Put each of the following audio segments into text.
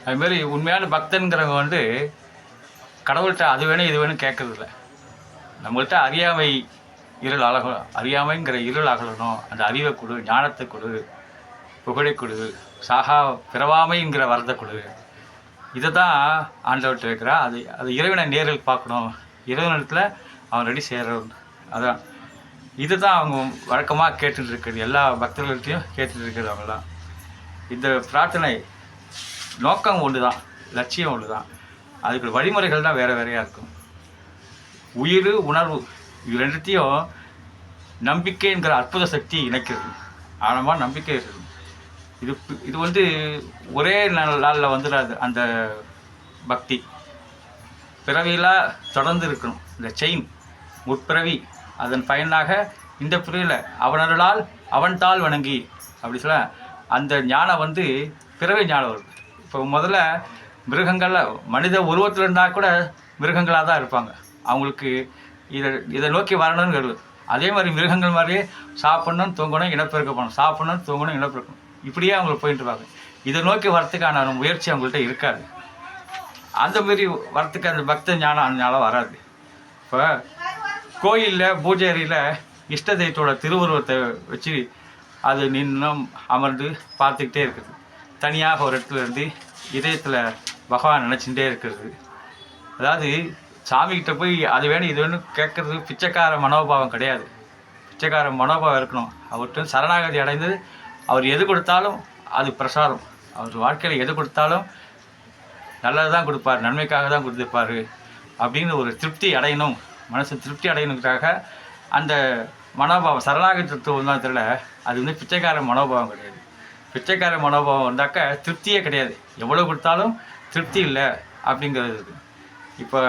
அதுமாரி உண்மையான பக்தன்கிறவங்க வந்து கடவுள்கிட்ட அது வேணும் இது வேணும் கேட்கறதில்ல. நம்மள்கிட்ட அறியாமைங்கிற இருள் அகலணும், அந்த அறிவை கொடு, ஞானத்தை கொடு, புகழை கொடு, சாகா பிறவாமைங்கிற வரத்தை கொடு. இதை தான் ஆண்டவர்கிட்ட இருக்கிறா. அது அது இறைவனை நேரில் பார்க்கணும், இறைவனிடத்தில் அவன் ரெடி செய்கிறவன். அதான் இது தான் அவங்க வழக்கமாக கேட்டுட்டு இருக்கிறது, எல்லா பக்தர்கள்ட்டையும் கேட்டுட்டு இருக்கிறது அவங்க தான். இந்த பிரார்த்தனை நோக்கம் ஒன்று தான், லட்சியம் ஒன்று தான். அதுக்கு வழிமுறைகள் தான் வேறு வேறையாக இருக்கும். உயிர் உணர்வு இது ரெண்டுத்தையும் நம்பிக்கைங்கிற அற்புத சக்தி இணைக்கிறது. ஆழமாக நம்பிக்கை இருக்குது. இது வந்து ஒரே நாளில் வந்துடாது. அந்த பக்தி பிறவியில் தொடர்ந்து இருக்கணும். இந்த செயின் முற்பிறவி, அதன் பயனாக இந்த பிறவியில் அவனருளால் அவன் தாள் வணங்கி அப்படி சொல்ல அந்த ஞானம் வந்து பிறவி ஞானம் வருது. இப்போ முதல்ல மிருகங்களில் மனித உருவத்தில் இருந்தால் கூட மிருகங்களாக தான் இருப்பாங்க. அவங்களுக்கு இதை நோக்கி வரணும்னு வருது. அதே மாதிரி மிருகங்கள் மாதிரியே சாப்பிட்ணும், தூங்கணும், இனப்பெருக்க போகணும், சாப்பிட்ணும், தூங்கணும், இனப்பெருக்கணும், இப்படியே அவங்களுக்கு போயிட்டு இருப்பாங்க. இதை நோக்கி வரத்துக்கான முயற்சி அவங்கள்ட்ட இருக்காது. அந்த மாரி வரத்துக்கு அந்த பக்த ஞானம் வராது. இப்போ கோயிலில் பூஜை அறையில் இஷ்ட தெய்வத்தோட திருவுருவத்தை வச்சு அது நின்னும் அமர்ந்து பார்த்துக்கிட்டே இருக்குது. தனியாக ஒரு இடத்துல இருந்து இதயத்தில் பகவான் நினச்சிட்டே இருக்கிறது. அதாவது சாமிக்கிட்ட போய் அது வேணும் இது வேணும் கேட்குறது பிச்சைக்கார மனோபாவம் கிடையாது. பிச்சைக்கார மனோபாவம் இருக்கணும். அவர்கிட்ட சரணாகதி அடைந்து அவர் எது கொடுத்தாலும் அது பிரசாதம். அவர் வாழ்க்கையில் எது கொடுத்தாலும் நல்லது தான் கொடுப்பார், நன்மைக்காக தான் கொடுத்துருப்பார் அப்படின்னு ஒரு திருப்தி அடையணும், மனசு திருப்தி அடையணுக்காக அந்த மனோபாவம் சரணாகதி தத்துவம் தான் தெரியல. அது வந்து பிச்சைக்கார மனோபாவம் கிடையாது. பிச்சைக்கார மனோபாவம் வந்தாக்க திருப்தியே கிடையாது. எவ்வளோ கொடுத்தாலும் திருப்தி இல்லை அப்படிங்கிறது. இப்போ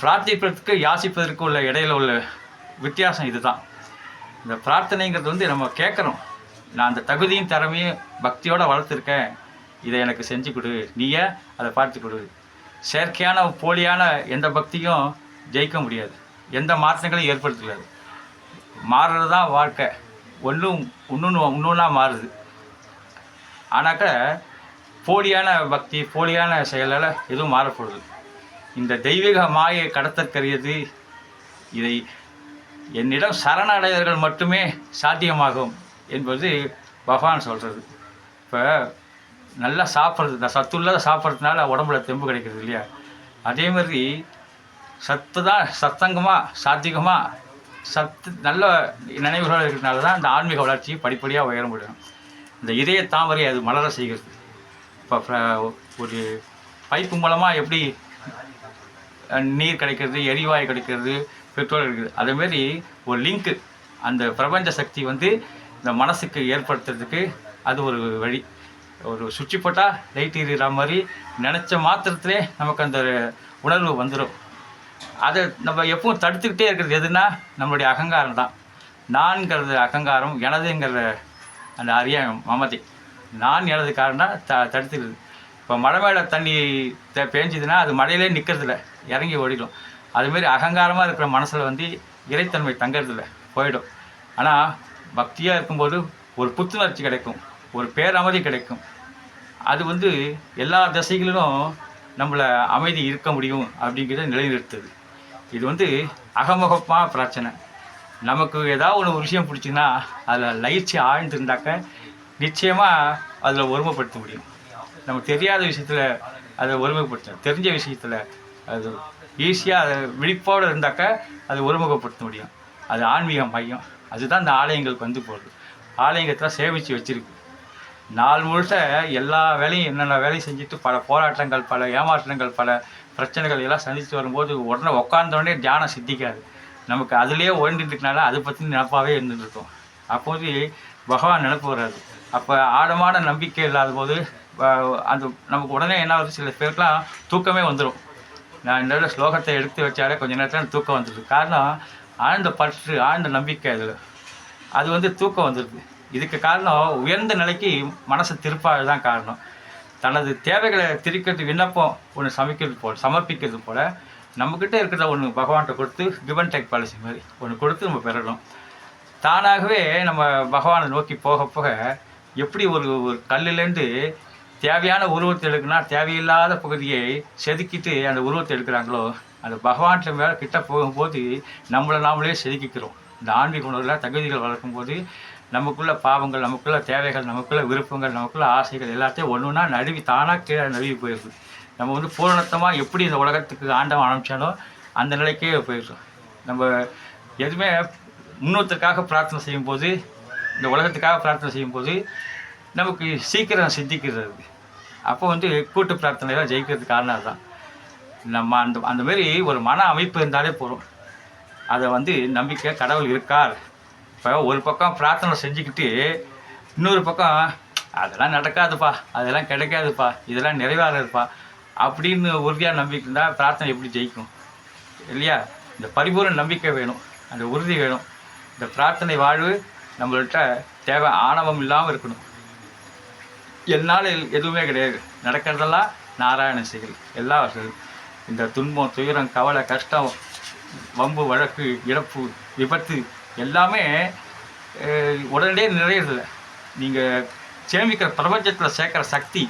பிரார்த்திப்பதற்கு யாசிப்பதற்கு உள்ள இடையில உள்ள வித்தியாசம் இது தான். இந்த பிரார்த்தனைங்கிறது வந்து நம்ம கேட்குறோம், நான் அந்த தகுதியும் திறமையும் பக்தியோடு வளர்த்துருக்கேன், இதை எனக்கு செஞ்சு கொடு, நீயே அதை பார்த்து கொடு. செயற்கையான போலியான எந்த பக்தியும் ஜெயிக்க முடியாது, எந்த மாற்றங்களையும் ஏற்படுத்தக்கூடாது. மாறுறது தான் வாழ்க்கை. ஒன்றுன்னா மாறுது. ஆனாக்க போலியான பக்தி போலியான செயலால் எதுவும் மாறப்படுது. இந்த தெய்வீக மாயை கடத்தற்கரியது. இதை என்னிடம் சரணடைவர்கள் மட்டுமே சாத்தியமாகும் என்பது பகவான் சொல்கிறது. இப்போ நல்லா சாப்பிட்றது, இந்த சத்துள்ளதை சாப்பிட்றதுனால உடம்புல தெம்பு கிடைக்கிறது இல்லையா? அதே மாதிரி சத்து தான் சத்தங்கமாக சாத்திகமாக சத்து நல்ல நினைவுகள் இருக்கிறதுனால தான் இந்த ஆன்மீக வளர்ச்சி படிப்படியாக உயர முடியும். இந்த இதய தாமரை அது மலர செய்கிறது. இப்போ ஒரு பைப்பு மூலமாக எப்படி நீர் கிடைக்கிறது, எரிவாயு கிடைக்கிறது, பெட்ரோல் கிடைக்கிறது, அதேமாரி ஒரு லிங்க்கு அந்த பிரபஞ்ச சக்தி வந்து இந்த மனசுக்கு ஏற்படுத்துறதுக்கு அது ஒரு வழி. ஒரு சுவிட்சு போட்டால் லைட் எரிகிற மாதிரி நினச்ச மாத்திரத்திலே நமக்கு அந்த உணர்வு வந்துடும். அதை நம்ம எப்பவும் தடுத்துக்கிட்டே இருக்கிறது எதுனா நம்மளுடைய அகங்காரம் தான். நான்கிறது அகங்காரம், எனதுங்கிற அந்த மமதை. நான் எனது காரணம் தடுத்துக்கிறது. இப்போ மழை மேலே தண்ணி பேஞ்சுதுன்னா அது மழையிலே நிற்கிறதில்ல, இறங்கி ஓடிடும். அதுமாரி அகங்காரமாக இருக்கிற மனசில் வந்து இறைத்தன்மை தங்கிறதில்ல, போயிடும். ஆனால் பக்தியாக இருக்கும்போது ஒரு புத்துணர்ச்சி கிடைக்கும், ஒரு பேரமைதி கிடைக்கும். அது வந்து எல்லா திசைகளிலும் நம்மளை அமைதி இருக்க முடியும் அப்படிங்கிறத நிலைநிறுத்துது. இது வந்து அகமுகமாக பிரச்சனை. நமக்கு ஏதாவது ஒரு விஷயம் பிடிச்சின்னா அதில் லயிற்சி ஆழ்ந்துருந்தாக்க நிச்சயமாக அதில் ஒருமைப்படுத்த முடியும். நமக்கு தெரியாத விஷயத்தில் அதை ஒருமைப்படுத்த, தெரிஞ்ச விஷயத்தில் அது ஈஸியாக அதை விழிப்போடு இருந்தாக்க அதை ஒருமுகப்படுத்த முடியும். அது ஆன்மீக மையம். அதுதான் இந்த ஆலயங்களுக்கு வந்து போகுது. ஆலயங்கத்தில் சேமித்து வச்சுருக்கு. நாள் முழுக்க எல்லா வேலையும் என்னென்ன வேலையும் செஞ்சுட்டு பல போராட்டங்கள், பல ஏமாற்றங்கள், பல பிரச்சனைகள் எல்லாம் சந்தித்து வரும்போது உடனே உட்காந்தோடனே தியானம் சித்திக்காது. நமக்கு அதுலேயே ஓடிட்டுனால அதை பற்றி நினப்பாகவே இருந்துகிட்ருக்கோம். அப்போது பகவான் நினப்பு வராது. அப்போ ஆழமான நம்பிக்கை இல்லாத போது அந்த நமக்கு உடனே என்ன ஆகுது, சில பேருக்குலாம் தூக்கமே வந்துடும். நான் இந்த ஸ்லோகத்தை எடுத்து வச்சாலே கொஞ்சம் நேரத்தில் தூக்கம் வந்துடுது. காரணம் ஆழ்ந்த பற்று, ஆழ்ந்த நம்பிக்கை. அதில் அது வந்து தூக்கம் வந்துடுது. இதுக்கு காரணம் உயர்ந்த நிலைக்கு மனசை திருப்பாது தான் காரணம். தனது தேவைகளை திரிக்கிறது விண்ணப்பம் ஒன்று சமர்ப்பிக்கிறது போல் நம்மக்கிட்ட இருக்கிறத ஒன்று பகவான்கிட்ட கொடுத்து கிவ் அண்ட் டேக் பாலிசி மாதிரி ஒன்று கொடுத்து நம்ம பெறணும். தானாகவே நம்ம பகவானை நோக்கி போக போக எப்படி ஒரு கல்லுலேருந்து தேவையான உருவத்தை எடுக்குன்னா தேவையில்லாத பகுதியை செதுக்கிட்டு அந்த உருவத்தை எடுக்கிறாங்களோ, அந்த பகவான்கிட்ட மேலே கிட்ட போகும்போது நம்மளை நாமளே செதுக்கிக்கிறோம். இந்த ஆன்மீக உணர்வில் தகுதிகள் வளர்க்கும்போது நமக்குள்ள பாவங்கள், நமக்குள்ள தேவைகள், நமக்குள்ள விருப்பங்கள், நமக்குள்ள ஆசைகள் எல்லாத்தையும் ஒன்று ஒன்றா நழுவி தானாக கீழே நழுவி போயிடுது. நம்ம வந்து பூரணத்தமாக எப்படி இந்த உலகத்துக்கு ஆண்டவன் அனுப்பிச்சானோ அந்த நிலைக்கே போயிடுறோம். நம்ம எதுவுமே முன்னூற்றுக்காக பிரார்த்தனை செய்யும்போது, இந்த உலகத்துக்காக பிரார்த்தனை செய்யும்போது நமக்கு சீக்கிரம் சித்திக்கிறது. அப்போ வந்து கூட்டு பிரார்த்தனைலாம் ஜெயிக்கிறதுக்கு காரணம் அதுதான். நம்ம அந்த மாரி ஒரு மன அமைப்பு இருந்தாலே போதும். அதை வந்து நம்பிக்கை கடவுள் இருக்கார். இப்போ ஒரு பக்கம் பிரார்த்தனை செஞ்சுக்கிட்டு இன்னொரு பக்கம் அதெல்லாம் நடக்காதுப்பா, அதெல்லாம் கிடைக்காதுப்பா, இதெல்லாம் நிறைவேறாதுப்பா அப்படின்னு உறுதியாக நம்பிக்கை இருந்தால் பிரார்த்தனை எப்படி ஜெயிக்கும் இல்லையா? இந்த பரிபூர்ண நம்பிக்கை வேணும், அந்த உறுதி வேணும். இந்த பிரார்த்தனை வாழ்வு நம்மள்கிட்ட தேவை ஆணவம் இல்லாமல் இருக்கணும். என்னால் எதுவுமே கிடையாது, நடக்கிறதெல்லாம் நாராயண செயல். எல்லா வசதியும் இந்த துன்பம், துயரம், கவலை, கஷ்டம், வம்பு, வழக்கு, இழப்பு, விபத்து எல்லாமே உடனடியே நிறையிறதில்ல. நீங்கள் சேமிக்கிற பிரபஞ்சத்தில் சேர்க்குற சக்தி,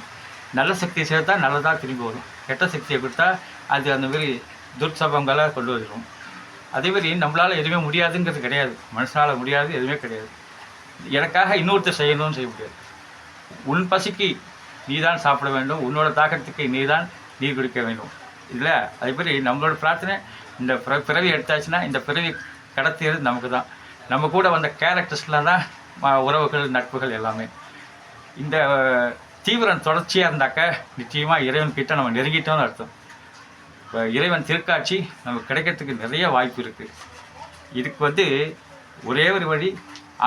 நல்ல சக்தியை சேர்த்தா நல்லதாக திரும்பி வரும். கெட்ட சக்தியை கொடுத்தா அது அந்தமாரி துர்சபங்களை கொண்டு வந்துடும். அதேமாரி நம்மளால் எதுவுமே முடியாதுங்கிறது கிடையாது. மனுஷனால் முடியாது எதுவுமே கிடையாது. எனக்காக இன்னொருத்தர் செய்யணும்னு செய்ய முடியாது. உன் பசிக்கு நீ தான் சாப்பிட வேண்டும், உன்னோட தாக்கத்துக்கு நீ தான் நீர் குடிக்க வேண்டும் இல்லை? அதேமாரி நம்மளோட பிரார்த்தனை இந்த பிறவி எடுத்தாச்சுன்னா இந்த பிறவி கடத்தியது நமக்கு தான். நம்ம கூட வந்த கேரக்டர்ஸ்லாம் தான் உறவுகள், நட்புகள் எல்லாமே. இந்த தீவிரம் தொடர்ச்சியாக இருந்தாக்க நிச்சயமாக இறைவன்கிட்ட நம்ம நெருங்கிட்டோம்னு அர்த்தம். இப்போ இறைவன் திருக்காட்சி நமக்கு கிடைக்கிறதுக்கு நிறைய வாய்ப்பு இருக்குது. இதுக்கு வந்து ஒரே ஒரு வழி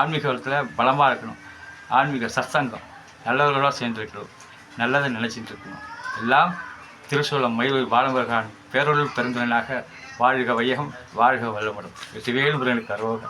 ஆன்மீகத்தில் பலமாக இருக்கணும். ஆன்மீக சத்சங்கம், நல்லவர்களாக சேர்ந்துருக்கணும், நல்லதை நினச்சிட்டு இருக்கணும். எல்லாம் திருசூலம் மயிலூர் பாலமுருகன் பேரொருள் பெருந்தனாக வாழ்க வையகம், வாழ்க வல்லமுடன். வெற்றிவேல் முருகனுக்கு அரோகரா.